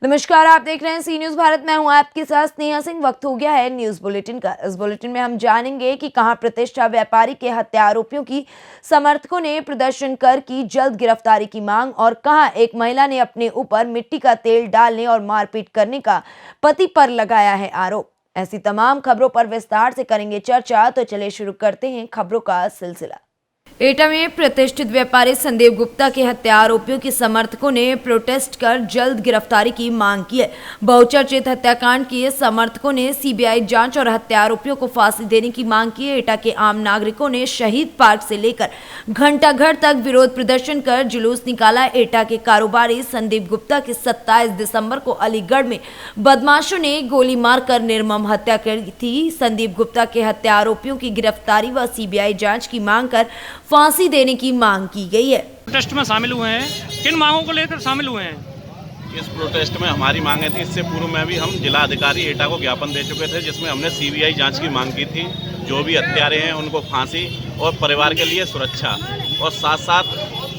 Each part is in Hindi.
नमस्कार, आप देख रहे हैं सी न्यूज भारत। मैं हूं आपके साथ स्नेहा सिंह। वक्त हो गया है न्यूज बुलेटिन का। इस बुलेटिन में हम जानेंगे कि कहां प्रतिष्ठा व्यापारी के हत्या आरोपियों की समर्थकों ने प्रदर्शन कर की जल्द गिरफ्तारी की मांग, और कहां एक महिला ने अपने ऊपर मिट्टी का तेल डालने और मारपीट करने का पति पर लगाया है आरोप। ऐसी तमाम खबरों पर विस्तार से करेंगे चर्चा। तो चलिए शुरू करते हैं खबरों का सिलसिला। एटा में प्रतिष्ठित व्यापारी संदीप गुप्ता के हत्या आरोपियों के समर्थकों ने प्रोटेस्ट कर जल्द गिरफ्तारी की मांग की है। बहुचर्चित हत्याकांड के समर्थकों ने सीबीआई जांच और हत्या आरोपियों को फांसी देने की मांग की है। एटा के आम नागरिकों ने शहीद पार्क से लेकर घंटाघर तक विरोध प्रदर्शन कर जुलूस निकाला। एटा के कारोबारी संदीप गुप्ता की 27 दिसंबर को अलीगढ़ में बदमाशों ने गोली मारकर निर्मम हत्या कर थी। संदीप गुप्ता के हत्या आरोपियों की गिरफ्तारी व सीबीआई जांच की मांग कर फांसी देने की मांग की गई है। प्रोटेस्ट में शामिल हुए हैं, किन मांगों को लेकर शामिल हुए हैं? इस प्रोटेस्ट में हमारी मांगे थी। इससे पूर्व में भी हम जिला अधिकारी एटा को ज्ञापन दे चुके थे, जिसमें हमने सीबीआई जांच की मांग की थी। जो भी हत्यारे हैं उनको फांसी और परिवार के लिए सुरक्षा, और साथ साथ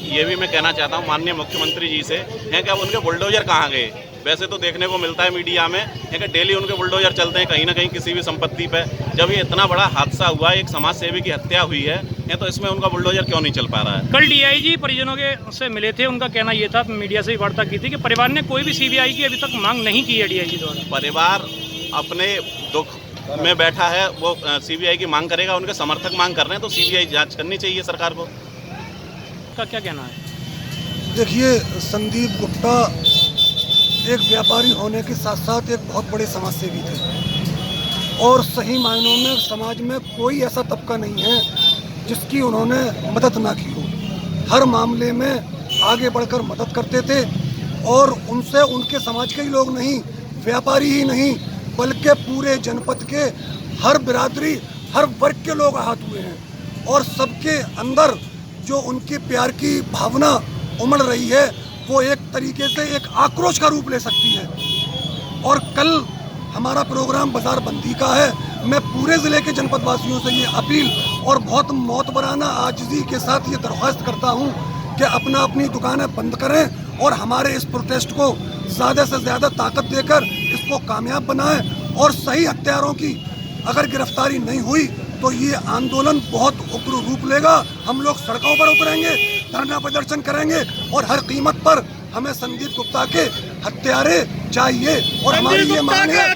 ये भी मैं कहना चाहता हूँ माननीय मुख्यमंत्री जी से हैं कि अब उनके बुलडोजर कहाँ गए। वैसे तो देखने को मिलता है मीडिया में है कि डेली उनके बुलडोजर चलते हैं कहीं ना कहीं किसी भी संपत्ति पे। जब ये इतना बड़ा हादसा हुआ, एक समाज सेवी की हत्या हुई है, तो इसमें उनका बुलडोजर क्यों नहीं चल पा रहा है? कल डीआईजी परिजनों के से मिले थे, उनका कहना ये था, मीडिया से भी वार्ता की थी कि परिवार ने कोई भी सीबीआई की अभी तक मांग नहीं की है डीआईजी द्वारा। परिवार अपने दुख में बैठा है, वो सीबीआई की मांग करेगा। उनके समर्थक मांग कर रहे हैं तो सीबीआई जांच करनी चाहिए सरकार को। का क्या कहना है? देखिए, संदीप गुप्ता एक व्यापारी होने के साथ साथ एक बहुत बड़े समाज सेवी थे, और सही मायनों में समाज में कोई ऐसा तबका नहीं है जिसकी उन्होंने मदद ना की हो। हर मामले में आगे बढ़कर मदद करते थे, और उनसे उनके समाज के ही लोग नहीं, व्यापारी ही नहीं, बल्कि पूरे जनपद के हर बिरादरी, हर वर्ग के लोग आहत हुए हैं। और सबके अंदर जो उनके प्यार की भावना उमड़ रही है, वो एक तरीके से एक आक्रोश का रूप ले सकती है। और कल हमारा प्रोग्राम बाजार बंदी का है। मैं पूरे ज़िले के जनपद वासियों से ये अपील और बहुत मोतबराना आजिज़ी के साथ ये दरख्वास्त करता हूँ कि अपनी दुकानें बंद करें और हमारे इस प्रोटेस्ट को ज़्यादा से ज़्यादा ताकत देकर इसको कामयाब बनाएं। और सही हत्यारों की अगर गिरफ्तारी नहीं हुई तो ये आंदोलन बहुत उग्र रूप लेगा। हम लोग सड़कों पर उतरेंगे, धरना प्रदर्शन करेंगे, और हर कीमत पर हमें संदीप गुप्ता के हत्यारे चाहिए। और हमारी ये मांग है,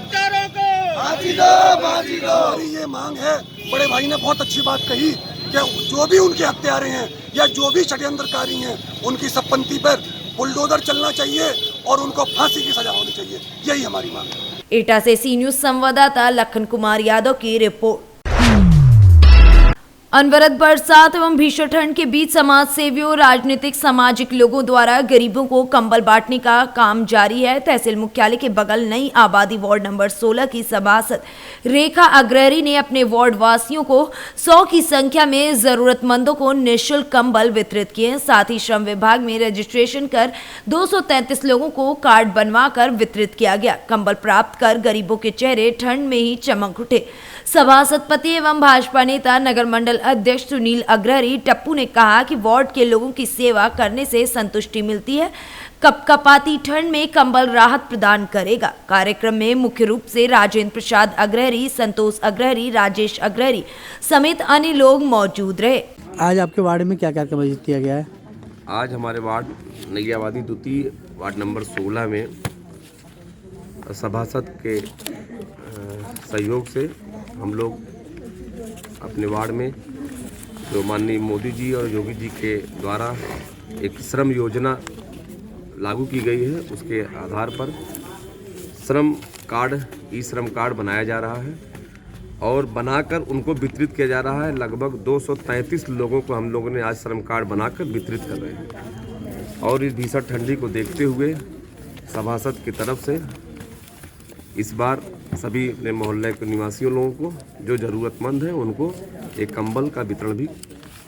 हमारी ये मांग है। बड़े भाई ने बहुत अच्छी बात कही कि जो भी उनके हत्यारे हैं या जो भी षड्यंत्रकारी हैं, उनकी संपत्ति पर बुलडोजर चलना चाहिए और उनको फांसी की सजा होनी चाहिए। यही हमारी मांग है। एटा से सी न्यूज संवाददाता लखन कुमार यादव की रिपोर्ट। अनवरत बरसात एवं भीषण ठंड के बीच समाज सेवियों, राजनीतिक सामाजिक लोगों द्वारा गरीबों को कंबल बांटने का काम जारी है। तहसील मुख्यालय के बगल नई आबादी वार्ड नंबर 16 की सभासद रेखा अग्रहरी ने अपने वार्ड वासियों को 100 की संख्या में जरूरतमंदों को निःशुल्क कंबल वितरित किए। साथ ही श्रम विभाग में रजिस्ट्रेशन कर 233 लोगों को कार्ड बनवा कर वितरित किया गया। कंबल प्राप्त कर गरीबों के चेहरे ठंड में ही चमक उठे। सभासदपति एवं भाजपा नेता नगर मंडल अध्यक्ष सुनील अग्रहरी टप्पू ने कहा कि वार्ड के लोगों की सेवा करने से संतुष्टि मिलती है। कपकपाती ठंड में कंबल राहत प्रदान करेगा। कार्यक्रम में मुख्य रूप से राजेंद्र प्रसाद अग्रहरी, संतोष अग्रहरी, राजेश अग्रहरी समेत अन्य लोग मौजूद रहे। आज आपके वार्ड में क्या कार्यक्रम आयोजित किया गया है? आज हमारे वार्ड नई आबादी द्वितीय वार्ड नंबर 16 में सभासद के सहयोग से हम लोग अपने वार्ड में जो माननीय मोदी जी और योगी जी के द्वारा एक श्रम योजना लागू की गई है, उसके आधार पर श्रम कार्ड, ई श्रम कार्ड बनाया जा रहा है और बनाकर उनको वितरित किया जा रहा है। लगभग 233 लोगों को हम लोगों ने आज श्रम कार्ड बनाकर वितरित कर रहे हैं। और इस भीषण ठंडी को देखते हुए सभासद की तरफ से इस बार सभी अपने मोहल्ले के निवासियों लोगों को जो ज़रूरतमंद है उनको एक कंबल का वितरण भी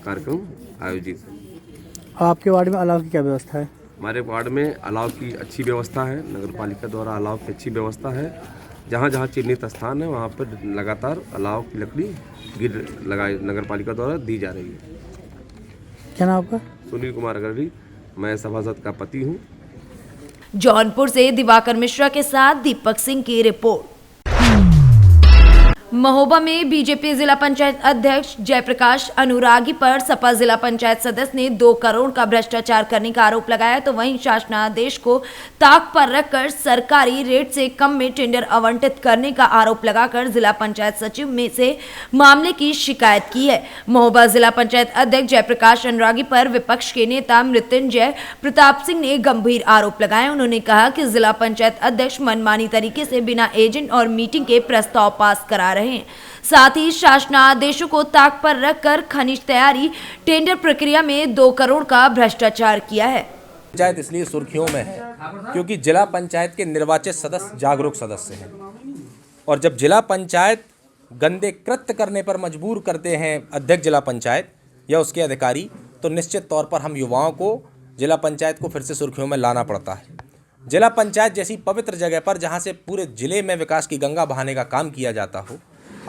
कार्यक्रम आयोजित है। आपके वार्ड में अलाव की क्या व्यवस्था है? हमारे वार्ड में अलाव की अच्छी व्यवस्था है। नगर पालिका द्वारा अलाव की अच्छी व्यवस्था है। जहाँ जहाँ चिन्हित स्थान है वहाँ पर लगातार अलाव की लकड़ी नगर पालिका द्वारा दी जा रही है। क्या नाम आपका? सुनील कुमार अग्रहरी, मैं सभासद का पति हूँ। जौनपुर से दिवाकर मिश्रा के साथ दीपक सिंह की रिपोर्ट। महोबा में बीजेपी जिला पंचायत अध्यक्ष जयप्रकाश अनुरागी पर सपा जिला पंचायत सदस्य ने 2 करोड़ का भ्रष्टाचार करने का आरोप लगाया, तो वहीं शासनादेश को ताक पर रखकर सरकारी रेट से कम में टेंडर आवंटित करने का आरोप लगाकर जिला पंचायत सचिव में से मामले की शिकायत की है। महोबा जिला पंचायत अध्यक्ष जयप्रकाश अनुरागी पर विपक्ष के नेता मृत्युंजय प्रताप सिंह ने गंभीर आरोप लगाए। उन्होंने कहा कि जिला पंचायत अध्यक्ष मनमानी तरीके से बिना एजेंट और मीटिंग के प्रस्ताव पास करा रहे हैं। साथ ही शासनादेशों को ताक पर रखकर खनिज तैयारी टेंडर प्रक्रिया में 2 करोड़ का भ्रष्टाचार किया है। पंचायत इसलिए सुर्खियों में है क्योंकि जिला पंचायत के निर्वाचित सदस्य जागरूक सदस्य हैं, और जब जिला पंचायत गंदे कृत्य करने पर मजबूर करते हैं अध्यक्ष जिला पंचायत या उसके अधिकारी, तो निश्चित तौर पर हम युवाओं को जिला पंचायत को फिर से सुर्खियों में लाना पड़ता है। जिला पंचायत जैसी पवित्र जगह पर जहां से पूरे जिले में विकास की गंगा बहाने का काम किया जाता हो,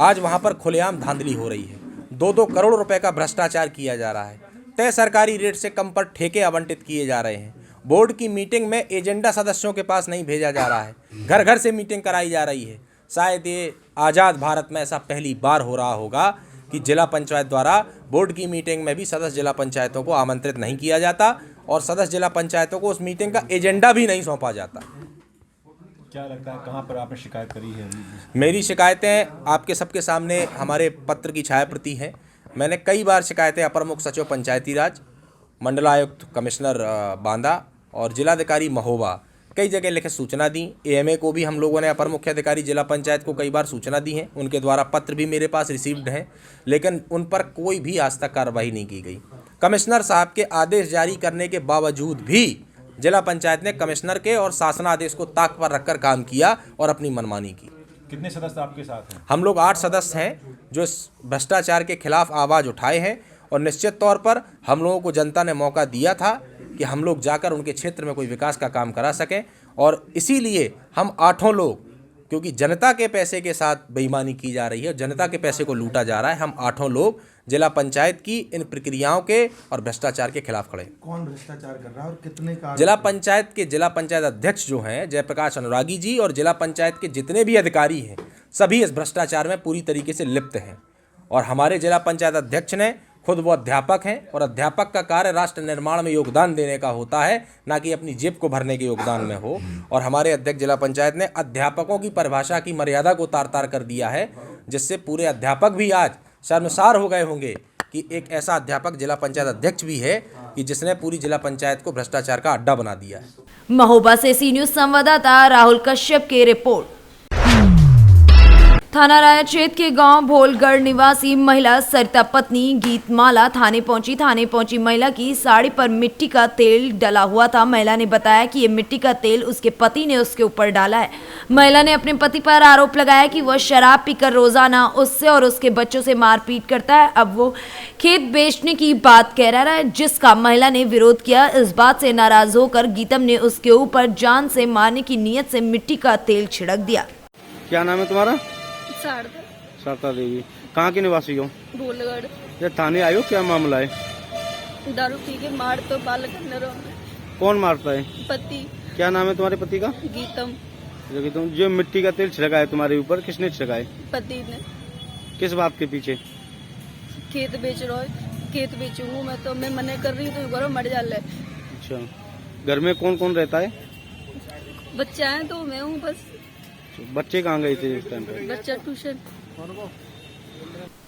आज वहां पर खुलेआम धांधली हो रही है। 2-2 करोड़ रुपए का भ्रष्टाचार किया जा रहा है। तय सरकारी रेट से कम पर ठेके आवंटित किए जा रहे हैं। बोर्ड की मीटिंग में एजेंडा सदस्यों के पास नहीं भेजा जा रहा है। घर घर से मीटिंग कराई जा रही है। शायद ये आज़ाद भारत में ऐसा पहली बार हो रहा होगा कि जिला पंचायत द्वारा बोर्ड की मीटिंग में भी सदस्य जिला पंचायतों को आमंत्रित नहीं किया जाता और सदस्य जिला पंचायतों को उस मीटिंग का एजेंडा भी नहीं सौंपा जाता। क्या लगता है कहाँ पर आपने शिकायत करी है? मेरी शिकायतें आपके सबके सामने हमारे पत्र की छाया प्रति हैं। मैंने कई बार शिकायतें अपर मुख्य सचिव पंचायती राज, मंडलायुक्त कमिश्नर बांदा और जिलाधिकारी महोबा कई जगह लिखित सूचना दी। एएमए को भी हम लोगों ने अपर मुख्य अधिकारी जिला पंचायत को कई बार सूचना दी है। उनके द्वारा पत्र भी मेरे पास रिसीव्ड हैं, लेकिन उन पर कोई भी आज तक कार्रवाई नहीं की गई। कमिश्नर साहब के आदेश जारी करने के बावजूद भी जिला पंचायत ने कमिश्नर के और शासनादेश को ताक पर रखकर काम किया और अपनी मनमानी की। कितने सदस्य आपके साथ हैं? हम लोग 8 सदस्य हैं जो इस भ्रष्टाचार के खिलाफ आवाज़ उठाए हैं, और निश्चित तौर पर हम लोगों को जनता ने मौका दिया था कि हम लोग जाकर उनके क्षेत्र में कोई विकास का काम करा सकें, और इसीलिए हम 8 लोग, क्योंकि जनता के पैसे के साथ बेईमानी की जा रही है, जनता के पैसे को लूटा जा रहा है, हम 8 लोग जिला पंचायत की इन प्रक्रियाओं के और भ्रष्टाचार के खिलाफ खड़े। कौन भ्रष्टाचार कर रहा है और कितने का? जिला पंचायत अध्यक्ष जो हैं जयप्रकाश अनुरागी जी और जिला पंचायत के जितने भी अधिकारी हैं, सभी इस भ्रष्टाचार में पूरी तरीके से लिप्त हैं। और हमारे जिला पंचायत अध्यक्ष ने खुद वो अध्यापक हैं, और अध्यापक का कार्य राष्ट्र निर्माण में योगदान देने का होता है, ना कि अपनी जेब को भरने के योगदान में हो। और हमारे अध्यक्ष जिला पंचायत ने अध्यापकों की परिभाषा की मर्यादा को तार-तार कर दिया है, जिससे पूरे अध्यापक भी आज शर्मसार हो गए होंगे कि एक ऐसा अध्यापक जिला पंचायत अध्यक्ष भी है कि जिसने पूरी जिला पंचायत को भ्रष्टाचार का अड्डा बना दिया है। महोबा से सी न्यूज संवाददाता राहुल कश्यप की रिपोर्ट। थाना राय क्षेत्र के गांव भोलगढ़ निवासी महिला सरिता पत्नी गीतमाला थाने पहुंची महिला की साड़ी पर मिट्टी का तेल डला हुआ था। महिला ने बताया कि ये मिट्टी का तेल उसके पति ने उसके ऊपर डाला है। महिला ने अपने पति पर आरोप लगाया कि वह शराब पीकर रोजाना उससे और उसके बच्चों से मारपीट करता है। अब वो खेत बेचने की बात कह रहा है, जिसका महिला ने विरोध किया। इस बात से नाराज होकर गीतम ने उसके ऊपर जान से मारने की नीयत से मिट्टी का तेल छिड़क दिया। क्या नाम है तुम्हारा? शारदा देवी। कहाँ की निवासी हो? भोलगढ़। ये थाने आयो, क्या मामला है? दारू पी के मार तो बालक। कौन मारता है? पति। क्या नाम है तुम्हारे पति का? गीतम। जो मिट्टी का तेल छिड़का है तुम्हारे ऊपर, किसने छिड़का है? पति ने। किस बात के पीछे? खेत बेच रहा है। खेत बेचूंगा मैं, तो मैं मना कर रही हूँ तो मर जाला। अच्छा, घर में कौन कौन रहता है? बच्चा है तो मैं हूँ बस। बच्चे कहाँ गए थे इस टाइम पे? बच्चा ट्यूशन।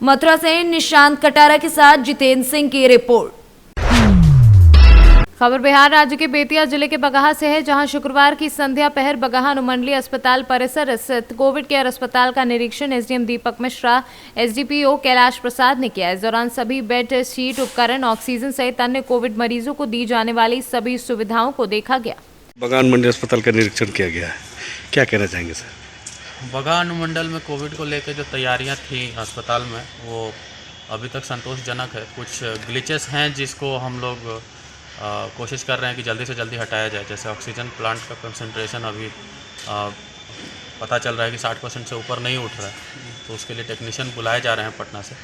मथुरा से निशांत कटारा के साथ जितेंद्र सिंह की रिपोर्ट। खबर बिहार राज्य के बेतिया जिले के बगहा से है, जहां शुक्रवार की संध्या पहर बगहा अनुमंडलीय अस्पताल परिसर स्थित कोविड केयर अस्पताल का निरीक्षण एसडीएम दीपक मिश्रा, एसडीपीओ कैलाश प्रसाद ने किया। इस दौरान सभी बेड, शीट, उपकरण, ऑक्सीजन सहित अन्य कोविड मरीजों को दी जाने वाली सभी सुविधाओं को देखा गया। बगहा अनुमंडल अस्पताल का निरीक्षण किया गया है, क्या कहना चाहेंगे सर? बगहा अनुमंडल में कोविड को लेकर जो तैयारियां थी अस्पताल में, वो अभी तक संतोषजनक है। कुछ ग्लिचेस हैं जिसको हम लोग कोशिश कर रहे हैं कि जल्दी से जल्दी हटाया जाए। जैसे ऑक्सीजन प्लांट का कंसंट्रेशन अभी पता चल रहा है कि 60% से ऊपर नहीं उठ रहा है, तो उसके लिए टेक्नीशियन बुलाए जा रहे हैं पटना से।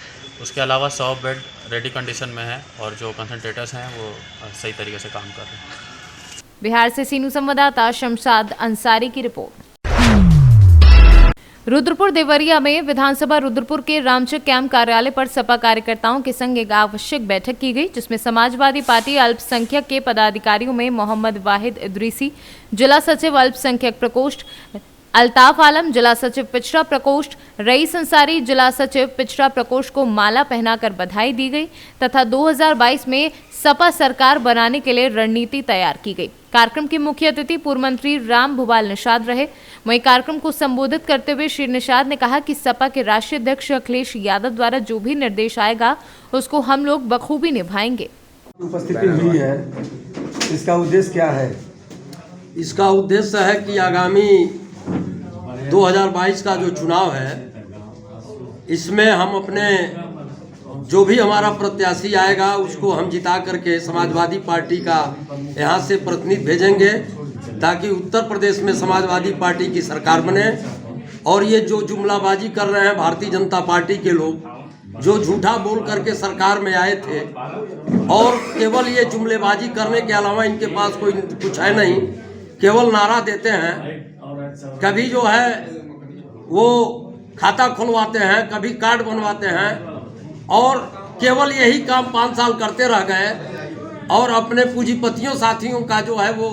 उसके अलावा 100 बेड रेडी कंडीशन में है और जो कंसंट्रेटर्स हैं वो सही तरीके से काम कर रहे हैं। बिहार से सीनू संवाददाता शमशाद अंसारी की रिपोर्ट। रुद्रपुर देवरिया में विधानसभा रुद्रपुर के रामचक कैंप कार्यालय पर सपा कार्यकर्ताओं के संग एक आवश्यक बैठक की गई, जिसमें समाजवादी पार्टी अल्पसंख्यक के पदाधिकारियों में मोहम्मद वाहिद इदरीसी, जिला सचिव अल्पसंख्यक प्रकोष्ठ, अल्ताफ आलम जिला सचिव पिछड़ा प्रकोष्ठ, रईस अंसारी जिला सचिव पिछड़ा प्रकोष्ठ को माला पहनाकर बधाई दी गई तथा 2022 में सपा सरकार बनाने के लिए रणनीति तैयार की गई। कार्यक्रम के मुख्य अतिथि पूर्व मंत्री राम भूपाल निषाद रहे। वहीं कार्यक्रम को संबोधित करते हुए श्री निषाद ने कहा कि सपा के राष्ट्रीय अध्यक्ष अखिलेश यादव द्वारा जो भी निर्देश आएगा उसको हम लोग बखूबी निभाएंगे। उपस्थिति हुई है, इसका उद्देश्य क्या है? इसका उद्देश्य है कि आगामी 2022 का जो चुनाव है, इसमें हम अपने जो भी हमारा प्रत्याशी आएगा उसको हम जिता करके समाजवादी पार्टी का यहाँ से प्रतिनिधि भेजेंगे, ताकि उत्तर प्रदेश में समाजवादी पार्टी की सरकार बने। और ये जो जुमलाबाजी कर रहे हैं भारतीय जनता पार्टी के लोग, जो झूठा बोल करके सरकार में आए थे और केवल ये जुमलेबाजी करने के अलावा इनके पास कोई कुछ है नहीं, केवल नारा देते हैं। कभी जो है वो खाता खुलवाते हैं, कभी कार्ड बनवाते हैं और केवल यही काम 5 साल करते रह गए और अपने पूंजीपतियों साथियों का जो है वो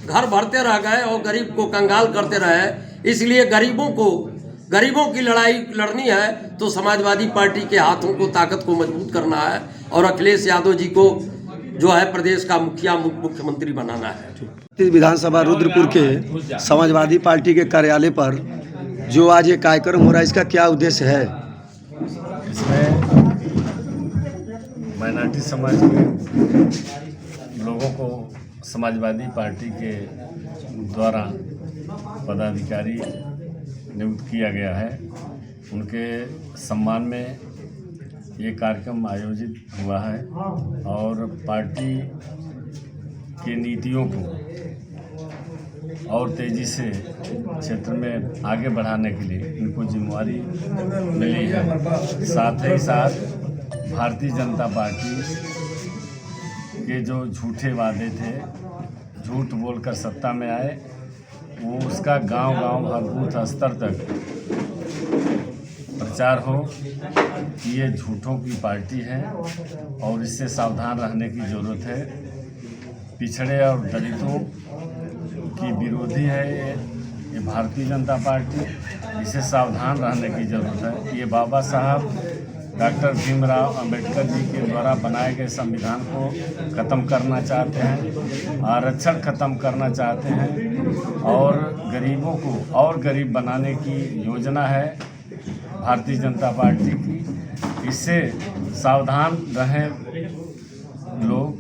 घर भरते रह गए और गरीब को कंगाल करते रहे। इसलिए गरीबों की लड़ाई लड़नी है तो समाजवादी पार्टी के हाथों को, ताकत को मजबूत करना है और अखिलेश यादव जी को जो है प्रदेश का मुख्यमंत्री बनाना है। विधानसभा रुद्रपुर के समाजवादी पार्टी के कार्यालय पर जो आज ये कार्यक्रम हो रहा है, इसका क्या उद्देश्य है? इसमें माइनॉरिटी समाज के लोगों को समाजवादी पार्टी के द्वारा पदाधिकारी नियुक्त किया गया है, उनके सम्मान में ये कार्यक्रम आयोजित हुआ है और पार्टी की नीतियों को और तेज़ी से क्षेत्र में आगे बढ़ाने के लिए इनको जिम्मेवारी मिली है। साथ ही साथ भारतीय जनता पार्टी के जो झूठे वादे थे, झूठ बोलकर सत्ता में आए, वो उसका गांव-गांव हर बूथ स्तर तक प्रचार हो कि ये झूठों की पार्टी है और इससे सावधान रहने की ज़रूरत है। पिछड़े और दलितों की विरोधी है ये भारतीय जनता पार्टी, इसे सावधान रहने की ज़रूरत है। ये बाबा साहब डॉक्टर भीमराव अंबेडकर जी के द्वारा बनाए गए संविधान को ख़त्म करना चाहते हैं, आरक्षण ख़त्म करना चाहते हैं और गरीबों को और गरीब बनाने की योजना है भारतीय जनता पार्टी की। इससे सावधान रहें लोग,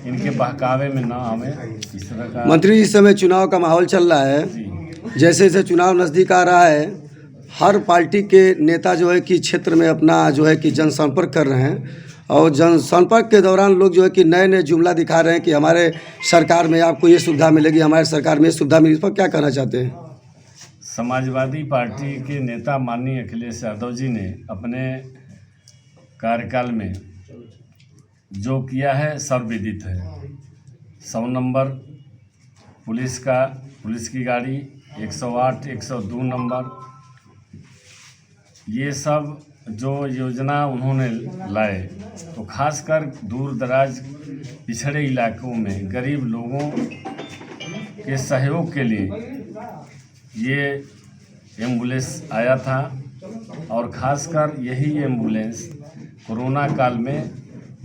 इनके बहकावे में ना आवें। इस तरह का मंत्री, इस समय चुनाव का माहौल चल रहा है, जैसे जैसे चुनाव नज़दीक आ रहा है, हर पार्टी के नेता जो है कि क्षेत्र में अपना जो है कि जनसंपर्क कर रहे हैं और जनसंपर्क के दौरान लोग जो है कि नए नए जुमला दिखा रहे हैं कि हमारे सरकार में आपको ये सुविधा मिलेगी, हमारे सरकार में ये सुविधा मिलेगी। इस पर क्या कहना चाहते हैं? समाजवादी पार्टी के नेता माननीय अखिलेश यादव जी ने अपने कार्यकाल में जो किया है सर्वविदित है। 100 नंबर पुलिस की गाड़ी, 108, 102 नंबर, ये सब जो योजना उन्होंने लाए तो खासकर दूर दराज पिछड़े इलाकों में गरीब लोगों के सहयोग के लिए ये एम्बुलेंस आया था और खासकर यही एम्बुलेंस कोरोना काल में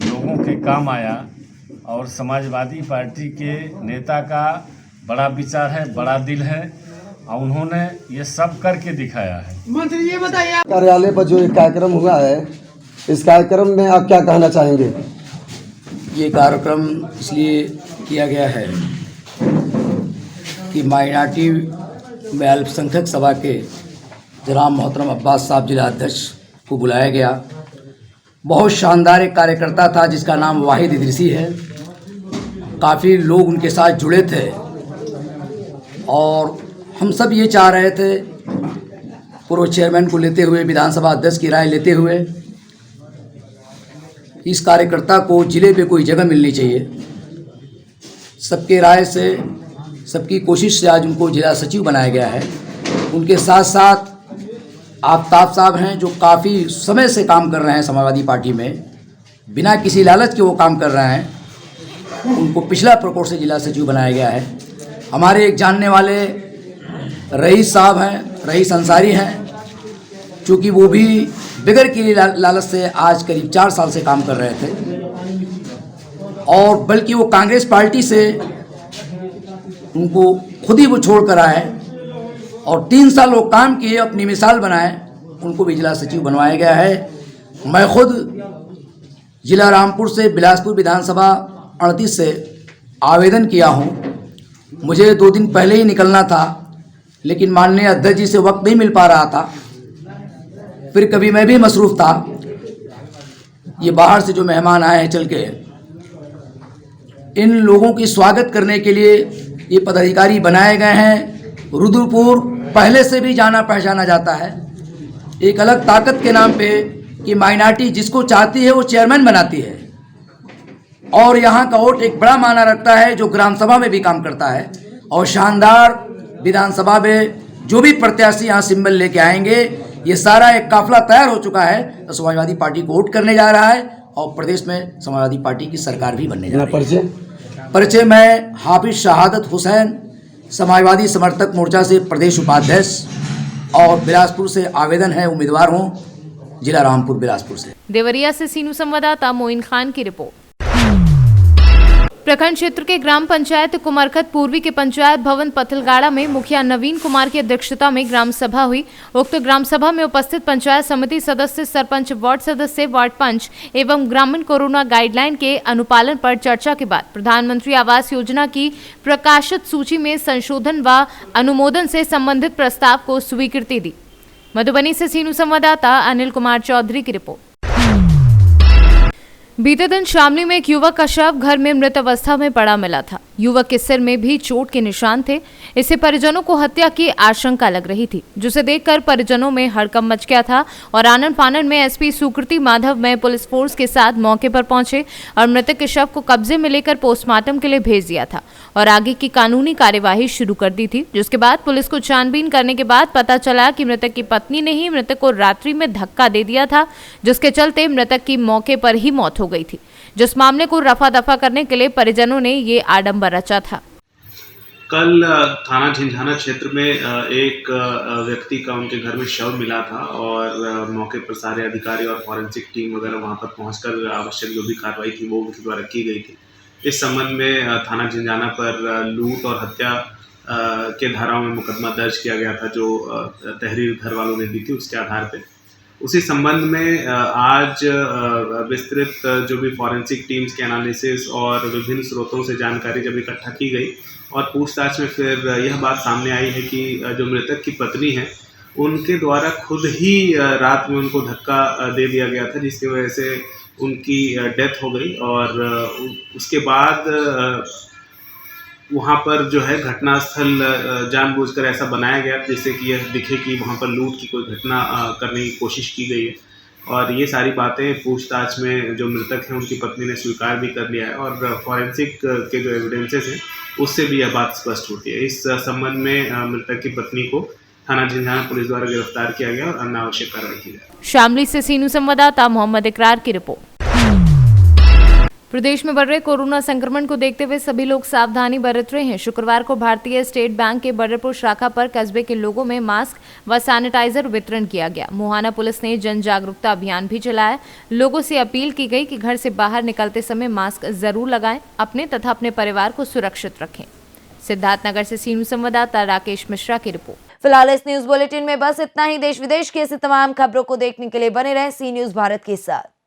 लोगों के काम आया और समाजवादी पार्टी के नेता का बड़ा विचार है, बड़ा दिल है और उन्होंने ये सब करके दिखाया है। मंत्री ये बताइए, कार्यालय पर जो एक कार्यक्रम हुआ है, इस कार्यक्रम में आप क्या कहना चाहेंगे? ये कार्यक्रम इसलिए किया गया है कि माइनॉरिटी में अल्पसंख्यक सभा के जनाब मोहतरम अब्बास साहब जिला अध्यक्ष को बुलाया गया। बहुत शानदार एक कार्यकर्ता था जिसका नाम वाहिद इदरीसी है। काफ़ी लोग उनके साथ जुड़े थे और हम सब ये चाह रहे थे, पूर्व चेयरमैन को लेते हुए, विधानसभा अध्यक्ष की राय लेते हुए, इस कार्यकर्ता को जिले पे कोई जगह मिलनी चाहिए। सबके राय से, सबकी कोशिश से आज उनको जिला सचिव बनाया गया है। उनके साथ साथ आफ्ताब साहब हैं जो काफ़ी समय से काम कर रहे हैं समाजवादी पार्टी में, बिना किसी लालच के वो काम कर रहे हैं। उनको पिछला प्रकोष्ठ से जिला सचिव बनाया गया है। हमारे एक जानने वाले रईस साहब हैं, रईस अंसारी हैं, चूँकि वो भी बगैर की लालच से आज करीब 4 साल से काम कर रहे थे, और बल्कि वो कांग्रेस पार्टी से उनको खुद ही वो छोड़ कर आए और 3 साल वो काम किए, अपनी मिसाल बनाए, उनको भी जिला सचिव बनवाया गया है। मैं खुद जिला रामपुर से बिलासपुर विधानसभा 38 से आवेदन किया हूँ। मुझे 2 दिन पहले ही निकलना था, लेकिन माननीय अध्यक्ष जी से वक्त नहीं मिल पा रहा था। फिर कभी मैं भी मसरूफ़ था। ये बाहर से जो मेहमान आए हैं चल के, इन लोगों की स्वागत करने के लिए ये पदाधिकारी बनाए गए हैं। रुद्रपुर पहले से भी जाना पहचाना जाता है एक अलग ताकत के नाम पे कि माइनॉरिटी जिसको चाहती है वो चेयरमैन बनाती है, और यहाँ का वोट एक बड़ा माना रखता है जो ग्राम सभा में भी काम करता है। और शानदार विधानसभा में जो भी प्रत्याशी यहाँ सिंबल लेके आएंगे, ये सारा एक काफिला तैयार हो चुका है, तो समाजवादी पार्टी को वोट करने जा रहा है और प्रदेश में समाजवादी पार्टी की सरकार भी बनने जा रही है। परिचय मैं हाफिज शहादत हुसैन, समाजवादी समर्थक मोर्चा से प्रदेश उपाध्यक्ष, और बिलासपुर से आवेदन है, उम्मीदवार हूँ, जिला रामपुर बिलासपुर से। देवरिया से सीनू संवाददाता मोइन खान की रिपोर्ट। प्रखंड क्षेत्र के ग्राम पंचायत कुमारखत पूर्वी के पंचायत भवन पथलगाड़ा में मुखिया नवीन कुमार की अध्यक्षता में ग्राम सभा हुई। उक्त ग्राम सभा में उपस्थित पंचायत समिति सदस्य, सरपंच, वार्ड सदस्य, वार्ड पंच एवं ग्रामीण कोरोना गाइडलाइन के अनुपालन पर चर्चा के बाद प्रधानमंत्री आवास योजना की प्रकाशित सूची में संशोधन व अनुमोदन से संबंधित प्रस्ताव को स्वीकृति दी। मधुबनी से सीनू संवाददाता अनिल कुमार चौधरी की रिपोर्ट। बीते दिन शामली में एक युवक का शव घर में मृत अवस्था में पड़ा मिला था। युवक के सिर में भी चोट के निशान थे। इससे परिजनों को हत्या की आशंका लग रही थी, जिसे देखकर परिजनों में हड़कंप मच गया था और आनन फानन में एसपी सुकृति माधव में पुलिस फोर्स के साथ मौके पर पहुंचे और मृतक के शव को कब्जे में लेकर पोस्टमार्टम के लिए भेज दिया था और आगे की कानूनी कार्यवाही शुरू कर दी थी। जिसके बाद पुलिस को छानबीन करने के बाद पता चला कि मृतक की पत्नी ने ही मृतक को रात्रि में धक्का दे दिया था, जिसके चलते मृतक की मौके पर ही मौत हो गई थी। जिस मामले को रफा दफा करने के लिए परिजनों ने ये आडंबर रचा था। कल थाना झिंझाना क्षेत्र में एक व्यक्ति का उनके घर में शव मिला था और मौके पर सारे अधिकारी और फॉरेंसिक टीम वगैरह वहां पर पहुंचकर आवश्यक जो भी कार्रवाई थी वो उनके द्वारा की गई थी। इस संबंध में थाना झिंझाना पर लूट और हत्या के धाराओं में मुकदमा दर्ज किया गया था, जो तहरीर घर वालों ने दी थी, उसके आधार पर। उसी संबंध में आज विस्तृत जो भी फॉरेंसिक टीम्स के एनालिसिस और विभिन्न स्रोतों से जानकारी जब इकट्ठा की गई और पूछताछ में फिर यह बात सामने आई है कि जो मृतक की पत्नी है उनके द्वारा खुद ही रात में उनको धक्का दे दिया गया था, जिसकी वजह से उनकी डेथ हो गई। और उसके बाद वहाँ पर जो है घटनास्थल जानबूझकर ऐसा बनाया गया जिससे कि यह दिखे कि वहाँ पर लूट की कोई घटना करने की कोशिश की गई है। और ये सारी बातें पूछताछ में जो मृतक हैं उनकी पत्नी ने स्वीकार भी कर लिया है और फॉरेंसिक के जो एविडेंसेस हैं उससे भी यह बात स्पष्ट होती है। इस संबंध में मृतक की पत्नी को थाना झिंझाना पुलिस द्वारा गिरफ्तार किया गया और अन्य आवश्यक कार्रवाई की गई। शामली से सीनू संवाददाता मोहम्मद इकरार की रिपोर्ट। प्रदेश में बढ़ रहे कोरोना संक्रमण को देखते हुए सभी लोग सावधानी बरत रहे हैं। शुक्रवार को भारतीय स्टेट बैंक के बर्रपुर शाखा पर कस्बे के लोगों में मास्क व सैनिटाइजर वितरण किया गया। मुहाना पुलिस ने जन जागरूकता अभियान भी चलाया। लोगों से अपील की गई कि घर से बाहर निकलते समय मास्क जरूर लगाएं, अपने तथा अपने परिवार को सुरक्षित रखें। सिद्धार्थनगर से सीनू संवाददाता राकेश मिश्रा की रिपोर्ट। फिलहाल इस न्यूज बुलेटिन में बस इतना ही। देश विदेश की ऐसी तमाम खबरों को देखने के लिए बने रहे सी न्यूज भारत के साथ।